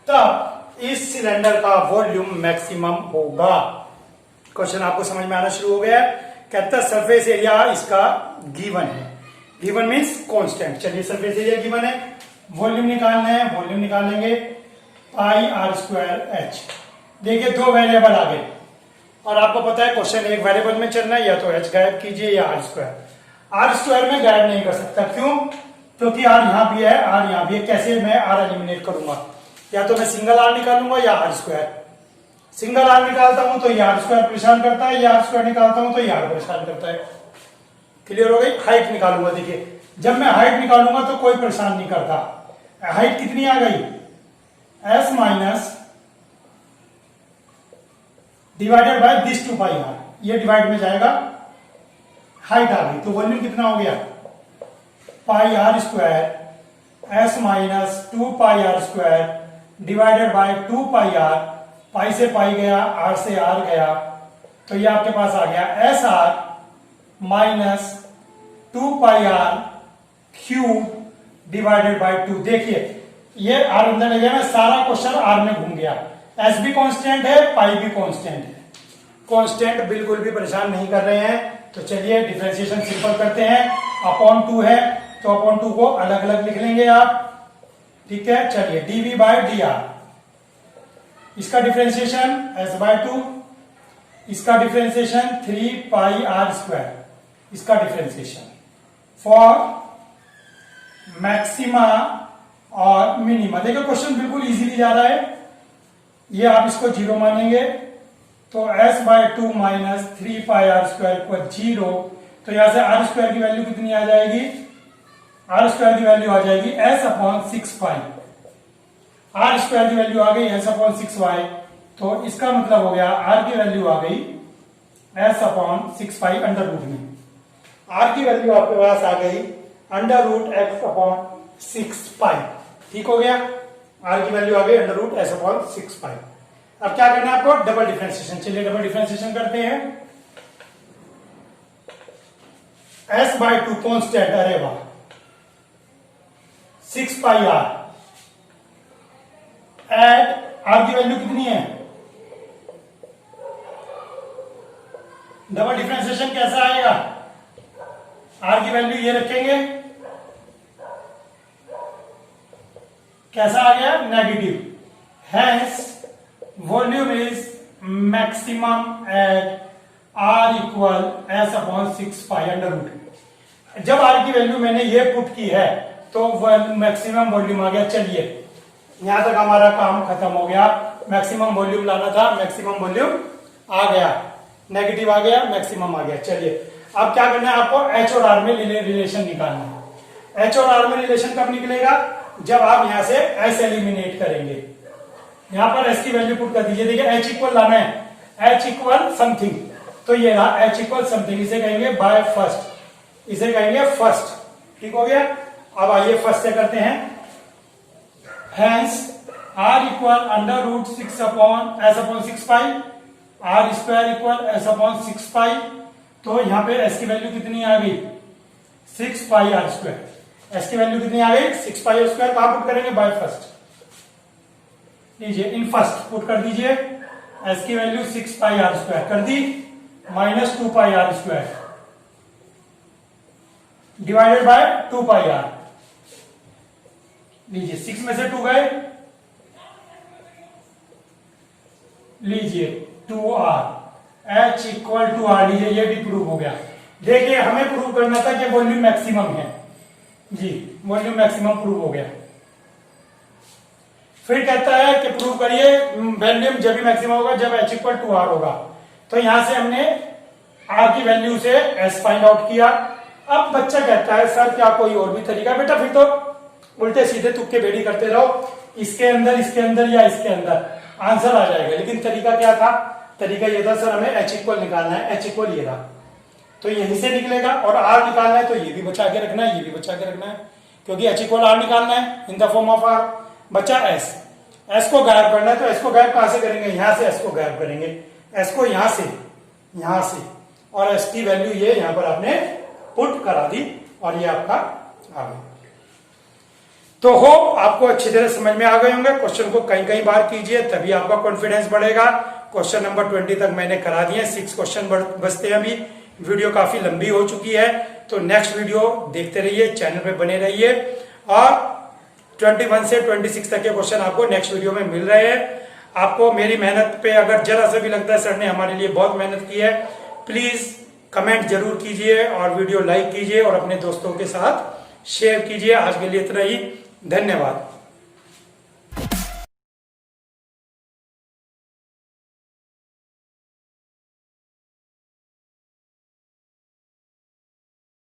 तब इस सिलेंडर का वॉल्यूम मैक्सिमम होगा। क्वेश्चन आपको समझ में आना शुरू हो गया है। कहता है सरफेस एरिया इसका गिवन है, गिवन मीन्स कांस्टेंट। चलिए सरफेस एरिया गिवन है, वॉल्यूम निकालना है, वॉल्यूम निकाल लेंगे πr²h। देखिए दो वेरिएबल आ गए और आपको पता है क्वेश्चन एक वेरिएबल में चलना है, या तो h गायब कीजिए या r²। में गायब नहीं कर सकता, क्यों? क्योंकि r यहां भी है, r यहां भी है। कैसे मैं r एलिमिनेट करूंगा? या तो मैं सिंगल आर निकालूंगा या आर स्क्वायर। सिंगल आर निकालता हूं तो ये आर स्क्वायर परेशान करता है, या आर स्क्वायर निकालता हूं तो ये आर परेशान करता है। क्लियर हो गई। हाइट निकालूंगा, देखिए जब मैं हाइट निकालूंगा तो कोई परेशान नहीं करता। हाइट कितनी आ गई, s minus divided by this 2 pi r, ये डिवाइड में जाएगा, हाइट आ गई। तो वॉल्यूम कितना हो गया, pi r square s minus 2 pi r square divided by 2 pi r, pi से पाई गया, आर से आर गया, तो ये आपके पास आ गया s r minus 2 pi r cube divided by 2। देखिए ये आर अंदर ले गया ना, सारा क्वेश्चन आर में घूम गया। एस भी कांस्टेंट है, पाई भी कांस्टेंट है, कांस्टेंट बिल्कुल भी परेशान नहीं कर रहे हैं। तो चलिए डिफरेंशिएशन सिंपल करते हैं। अपॉन 2 है तो अपॉन 2 को अलग अलग लिख लेंगे आप, ठीक है। चलिए डीवी बाय डी आर, इसका डिफरेंशिएशन एस बाय 2, इसका डिफरेंशिएशन 3 पाई आर स्क्वायर, इसका डिफरेंशिएशन फॉर मैक्सिमा और मिनिमा। देखो क्वेश्चन बिल्कुल इजीली जा रहा है, ये आप इसको 0 मानेंगे तो s by 2 minus 3 pi r square equal 0। तो यहां से आर स्क्वायर की वैल्यू कितनी आ जाएगी, आर स्क्वायर की वैल्यू आ जाएगी s upon 6 pi, r square की वैल्यू आ गई s अपॉन 6 वाई। तो इसका मतलब हो गया आर की वैल्यू आ गई s upon 6 pi under root में, आर की वैल्यू आपके पास आ गई under root x upon 6 pi. ठीक हो गया, आर की वैल्यू आ गई under root s upon 6 pi. अब क्या करना है आपको, डबल डिफरेंशिएशन। चलिए डबल डिफरेंशिएशन करते हैं। s बाय 2 कांस्टेंट, अरे वाह, 6 पाई आर एट आर की वैल्यू कितनी है, डबल डिफरेंशिएशन कैसा आएगा, आर की वैल्यू ये रखेंगे, कैसा आ गया, negative. Hence volume is maximum at r equal s upon 6 pi under root. जब आर की वैल्यू मैंने ये पुट की है तो मैक्सिमम वॉल्यूम आ गया। चलिए यहां तक हमारा काम खत्म हो गया, मैक्सिमम वॉल्यूम लाना था, मैक्सिमम वॉल्यूम आ गया, नेगेटिव आ गया, मैक्सिमम आ गया। चलिए अब क्या करना है आपको, एच और आर में रिलेशन निकालना है। एच और आर में रिलेशन कब निकलेगा, जब आप यहां से एस एलिमिनेट करेंगे। यहां पर एस की वैल्यू पुट कर दीजिए, देखिए एच इक्वल लाना है, एच इक्वल समथिंग, तो ये रहा एच इक्वल समथिंग, इसे कहेंगे बाय फर्स्ट, इसे कहेंगे फर्स्ट। ठीक हो गया। अब आइए फर्स्ट से करते हैं। Hence r equal under root 6 upon s upon 6 pi, r square equal s upon 6 pi. तो यहां पे एस की वैल्यू कितनी आ गई, 6 पाई आर स्क्वायर। एस की वैल्यू कितनी आ गई, 6 पाई आर स्क्वायर। कहां पुट करेंगे, बाय फर्स्ट लीजिए, इन फर्स्ट पुट कर दीजिए। एस की वैल्यू 6 पाई आर स्क्वायर कर दी, minus 2 pi r square divided by 2 pi r. लीजिए 6 में से 2 गए, लीजिए 2r, H equal to are. लीजिए ये भी प्रूव हो गया। देखिए हमें प्रूव करना था कि वॉल्यूम मैक्सिमम है जी, वॉल्यूम मैक्सिमम प्रूव हो गया। फिर कहता है कि प्रूव करिए वॉल्यूम जब भी मैक्सिमम होगा जब एच इक्वल टू आर होगा। तो यहां से हमने आर की वैल्यू से एस फाइंड आउट किया। अब बच्चा कहता है सर क्या कोई और भी तरीका, बेटा फिर तो उल्टे सीधे तुक्के बेड़ी करते रहो, इसके अंदर या इसके अंदर आंसर आ जाएगा। लेकिन तरीका क्या था, तरीका ये था सर हमें एच इक्वल निकालना है, एच इक्वल ये रहा, तो यहीं से निकलेगा। और आर निकालना है तो ये भी बचा के रखना है, ये भी बचा के रखना है, क्योंकि एच इक्वल आर निकालना है in the form of r. बचा एस, एस को गायब करना है, तो एस को गायब कहां से करेंगे, यहां से एस को गायब करेंगे, एस को यहां से, और एस की वैल्यू ये यहां पर आपने पुट करा दी और ये आपका आ गया। तो होप आपको अच्छी तरह समझ में आ गए होंगे। क्वेश्चन को कई कई बार कीजिए तभी आपका कॉन्फिडेंस बढ़ेगा। क्वेश्चन नंबर 20 तक मैंने करा दिए, 6 क्वेश्चन बचते हैं अभी। वीडियो काफी लंबी हो चुकी है, तो नेक्स्ट वीडियो देखते रहिए, चैनल पे बने रहिए। और 21 से 26 तक के क्वेश्चन आपको नेक्स्ट वीडियो में मिल रहे हैं। आपको मेरी मेहनत पे अगर जरा सा भी लगता है सर ने हमारे लिए बहुत मेहनत की है, प्लीज कमेंट जरूर कीजिए और वीडियो लाइक कीजिए और अपने दोस्तों के साथ शेयर कीजिए। आज के लिए इतना ही, धन्यवाद।